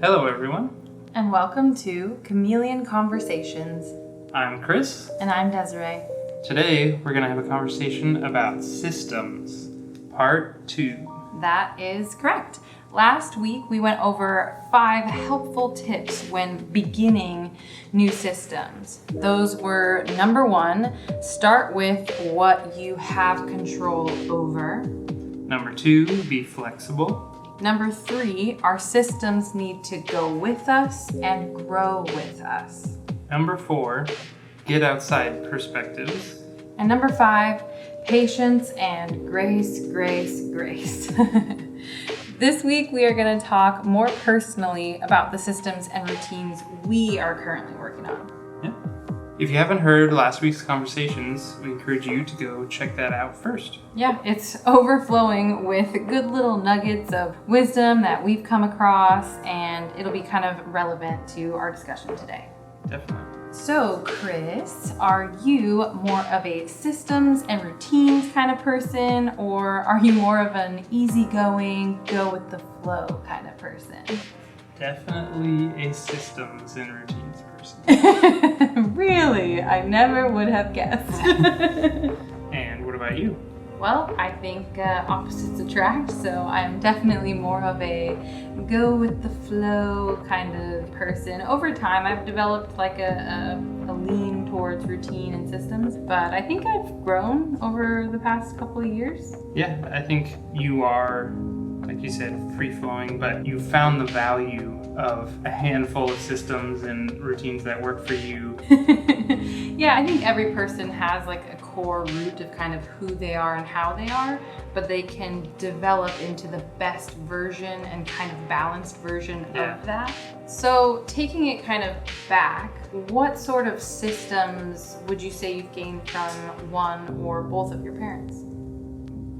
Hello, everyone. And welcome to Chameleon Conversations. I'm Chris. And I'm Desiree. Today, we're going to have a conversation about systems, part 2. That is correct. Last week, we went over 5 helpful tips when beginning new systems. Those were, number 1, start with what you have control over. Number 2, be flexible. Number 3, our systems need to go with us and grow with us. Number 4, get outside perspectives. And number 5, patience and grace, grace, grace. This week, we are going to talk more personally about the systems and routines we are currently working on. Yeah. If you haven't heard last week's conversations, we encourage you to go check that out first. Yeah, it's overflowing with good little nuggets of wisdom that we've come across, and it'll be kind of relevant to our discussion today. Definitely. So, Chris, are you more of a systems and routines kind of person, or are you more of an easygoing, go with the flow kind of person? Definitely a systems and routines person. Really? I never would have guessed. And what about you? Well, I think opposites attract, so I'm definitely more of a go with the flow kind of person. Over time, I've developed like a lean towards routine and systems, but I think I've grown over the past couple of years. Yeah, I think you are, like you said, free-flowing, but you found the value of a handful of systems and routines that work for you. Yeah, I think every person has like a core root of kind of who they are and how they are, but they can develop into the best version and kind of balanced version of that. So taking it kind of back, what sort of systems would you say you've gained from one or both of your parents?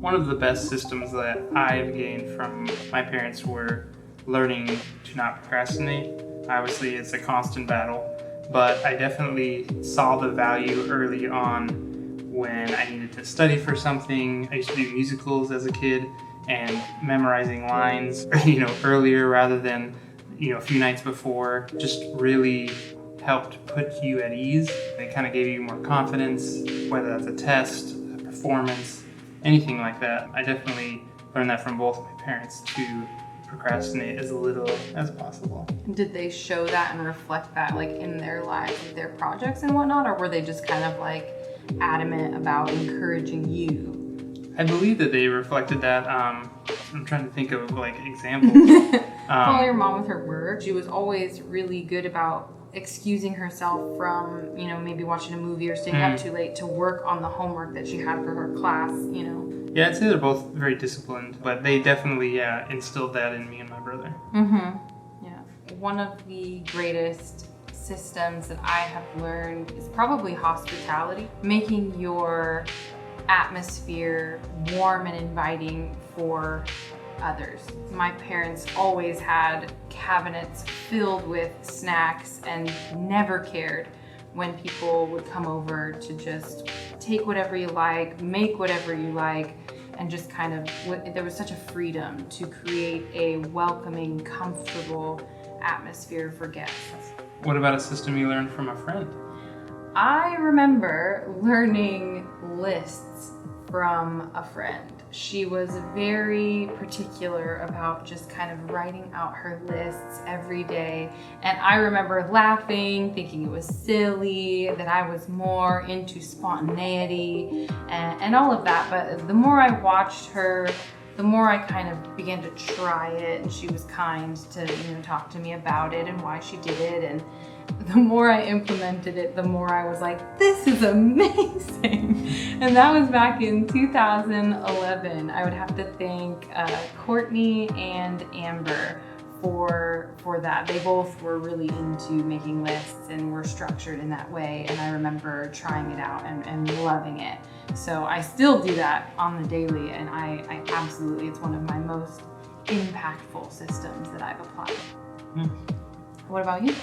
One of the best systems that I've gained from my parents were learning to not procrastinate. Obviously, it's a constant battle, but I definitely saw the value early on when I needed to study for something. I used to do musicals as a kid, and memorizing lines, earlier rather than, a few nights before, just really helped put you at ease. It kind of gave you more confidence, whether that's a test, a performance, anything like that. I definitely learned that from both my parents to procrastinate as little as possible. Did they show that and reflect that like in their lives with their projects and whatnot, or were they just kind of like adamant about encouraging you? I believe that they reflected that. I'm trying to think of like examples. Follow your mom with her work. She was always really good about excusing herself from, maybe watching a movie or staying up too late to work on the homework that she had for her class, Yeah, I'd say they're both very disciplined, but they definitely, instilled that in me and my brother. Mm-hmm. Yeah. One of the greatest systems that I have learned is probably hospitality, making your atmosphere warm and inviting for others. My parents always had cabinets filled with snacks and never cared when people would come over to just take whatever you like, make whatever you like, and just kind of, there was such a freedom to create a welcoming, comfortable atmosphere for guests. What about a system you learned from a friend? I remember learning lists from a friend. She was very particular about just kind of writing out her lists every day. And I remember laughing, thinking it was silly, that I was more into spontaneity and all of that. But the more I watched her, the more I kind of began to try it. And she was kind to, talk to me about it and why she did it. And the more I implemented it, the more I was like, this is amazing. And that was back in 2011. I would have to thank Courtney and Amber for that. They both were really into making lists and were structured in that way. And I remember trying it out and loving it. So I still do that on the daily. And I absolutely, it's one of my most impactful systems that I've applied. What about you?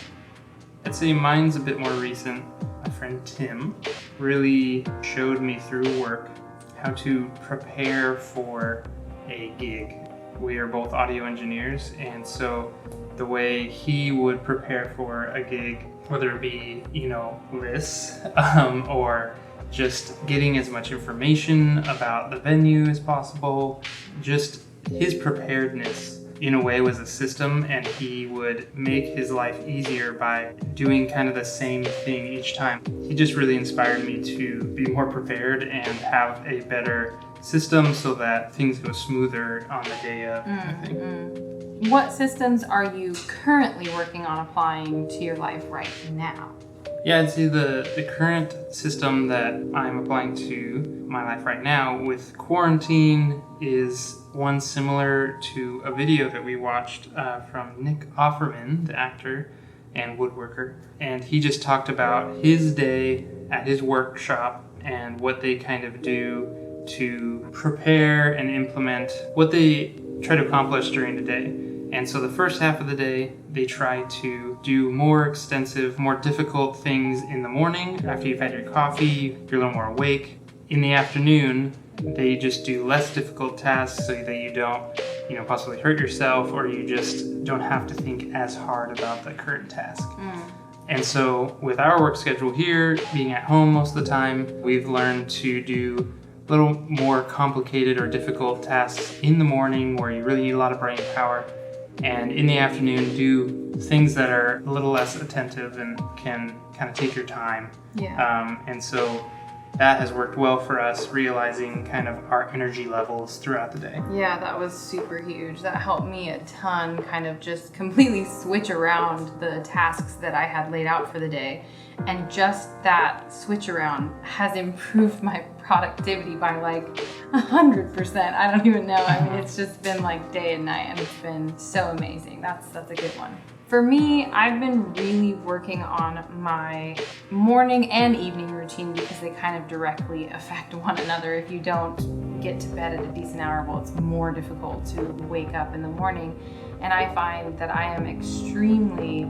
I'd say mine's a bit more recent. My friend Tim really showed me through work how to prepare for a gig. We are both audio engineers, and so the way he would prepare for a gig, whether it be, lists, or just getting as much information about the venue as possible, just his preparedness in a way was a system, and he would make his life easier by doing kind of the same thing each time. He just really inspired me to be more prepared and have a better system so that things go smoother on the day of, I think. What systems are you currently working on applying to your life right now? Yeah, I'd say the current system that I'm applying to my life right now with quarantine is one similar to a video that we watched from Nick Offerman, the actor and woodworker. And he just talked about his day at his workshop and what they kind of do to prepare and implement what they try to accomplish during the day. And so the first half of the day, they try to do more extensive, more difficult things in the morning. After you've had your coffee, you're a little more awake. In the afternoon, they just do less difficult tasks so that you don't, possibly hurt yourself, or you just don't have to think as hard about the current task. And so with our work schedule here, being at home most of the time, we've learned to do a little more complicated or difficult tasks in the morning where you really need a lot of brain power. And in the afternoon, do things that are a little less attentive and can kind of take your time. Yeah. And so that has worked well for us, realizing kind of our energy levels throughout the day. Yeah, that was super huge. That helped me a ton, kind of just completely switch around the tasks that I had laid out for the day. And just that switch around has improved my productivity by like 100%. I don't even know. I mean, it's just been like day and night, and it's been so amazing. That's a good one. For me, I've been really working on my morning and evening routine because they kind of directly affect one another. If you don't get to bed at a decent hour, well, it's more difficult to wake up in the morning. And I find that I am extremely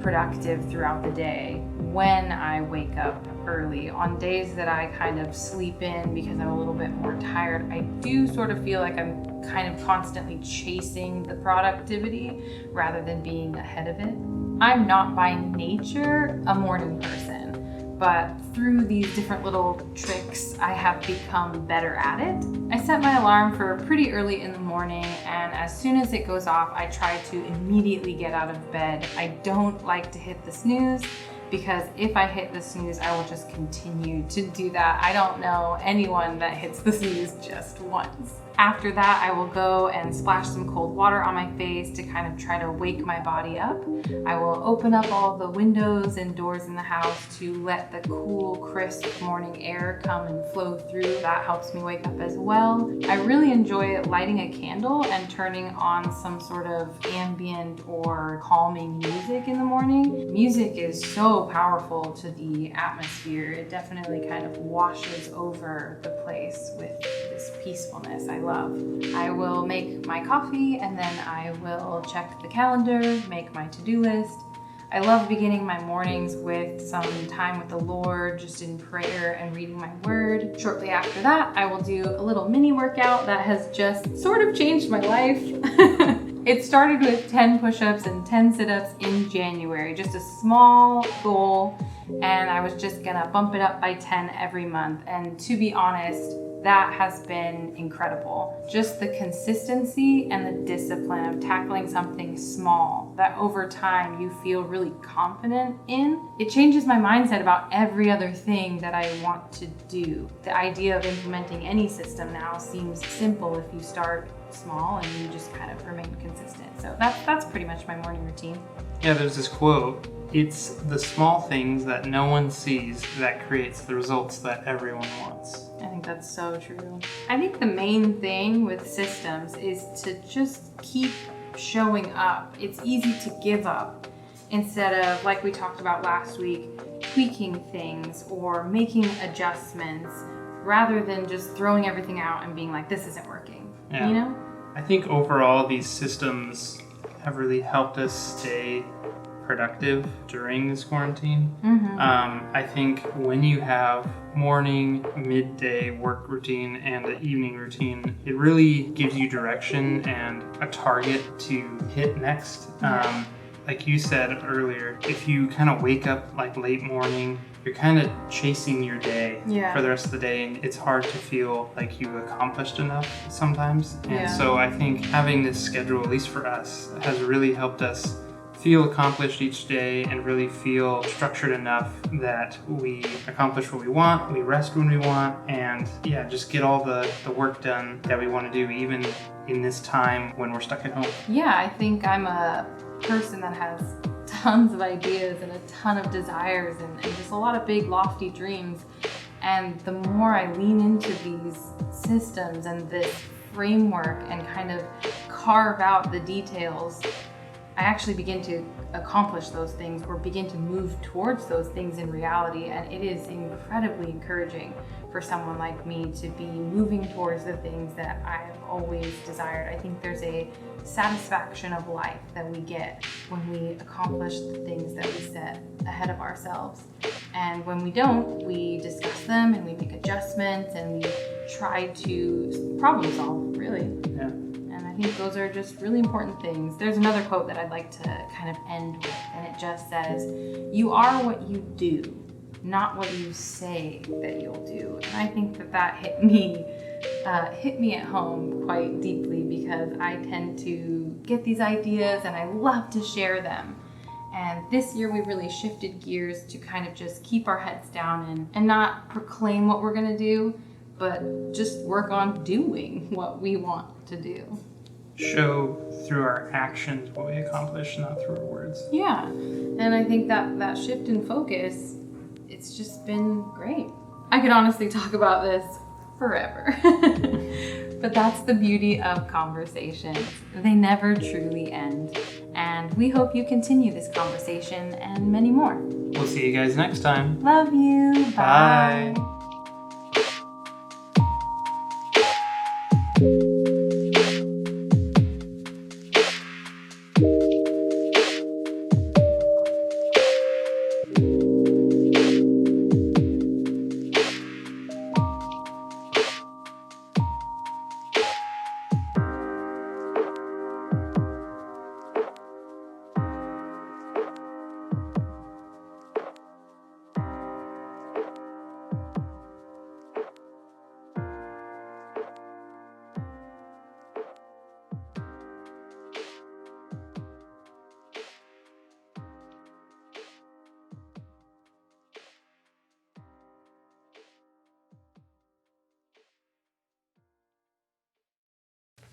productive throughout the day when I wake up early. On days that I kind of sleep in because I'm a little bit more tired, I do sort of feel like I'm kind of constantly chasing the productivity rather than being ahead of it. I'm not by nature a morning person, but through these different little tricks, I have become better at it. I set my alarm for pretty early in the morning, and as soon as it goes off, I try to immediately get out of bed. I don't like to hit the snooze, because if I hit the snooze, I will just continue to do that. I don't know anyone that hits the snooze just once. After that, I will go and splash some cold water on my face to kind of try to wake my body up. I will open up all the windows and doors in the house to let the cool, crisp morning air come and flow through. That helps me wake up as well. I really enjoy lighting a candle and turning on some sort of ambient or calming music in the morning. Music is so powerful to the atmosphere. It definitely kind of washes over the place with this peacefulness I love. I will make my coffee, and then I will check the calendar, make my to-do list. I love beginning my mornings with some time with the Lord, just in prayer and reading my word. Shortly after that, I will do a little mini workout that has just sort of changed my life. It started with 10 push-ups and 10 sit-ups in January, just a small goal, and I was just gonna bump it up by 10 every month. And to be honest, that has been incredible. Just the consistency and the discipline of tackling something small that over time you feel really confident in. It changes my mindset about every other thing that I want to do. The idea of implementing any system now seems simple if you start small and you just kind of remain consistent. So that's pretty much my morning routine. Yeah, there's this quote. It's the small things that no one sees that creates the results that everyone wants. I think that's so true. I think the main thing with systems is to just keep showing up. It's easy to give up instead of, like we talked about last week, tweaking things or making adjustments rather than just throwing everything out and being like, this isn't working. Yeah. You know? I think overall these systems have really helped us stay productive during this quarantine. Mm-hmm. I think when you have morning, midday work routine and an evening routine, it really gives you direction and a target to hit next. Yeah. Like you said earlier, if you kind of wake up like late morning, you're kind of chasing your day for the rest of the day, and it's hard to feel like you've accomplished enough sometimes. And so I think having this schedule, at least for us, has really helped us feel accomplished each day and really feel structured enough that we accomplish what we want, we rest when we want, and just get all the work done that we want to do, even in this time when we're stuck at home. Yeah, I think I'm a person that has tons of ideas and a ton of desires and just a lot of big lofty dreams. And the more I lean into these systems and this framework and kind of carve out the details, I actually begin to accomplish those things or begin to move towards those things in reality. And it is incredibly encouraging for someone like me to be moving towards the things that I have always desired. I think there's a satisfaction of life that we get when we accomplish the things that we set ahead of ourselves. And when we don't, we discuss them and we make adjustments and we try to problem solve, really. Yeah. And I think those are just really important things. There's another quote that I'd like to kind of end with, and it just says, "You are what you do, not what you say that you'll do." And I think that hit me at home quite deeply, because I tend to get these ideas and I love to share them. And this year we really shifted gears to kind of just keep our heads down and not proclaim what we're gonna do, but just work on doing what we want to do. Show through our actions what we accomplish, not through our words. Yeah, and I think that shift in focus, it's just been great. I could honestly talk about this forever. But that's the beauty of conversations. They never truly end. And we hope you continue this conversation and many more. We'll see you guys next time. Love you. Bye. Bye.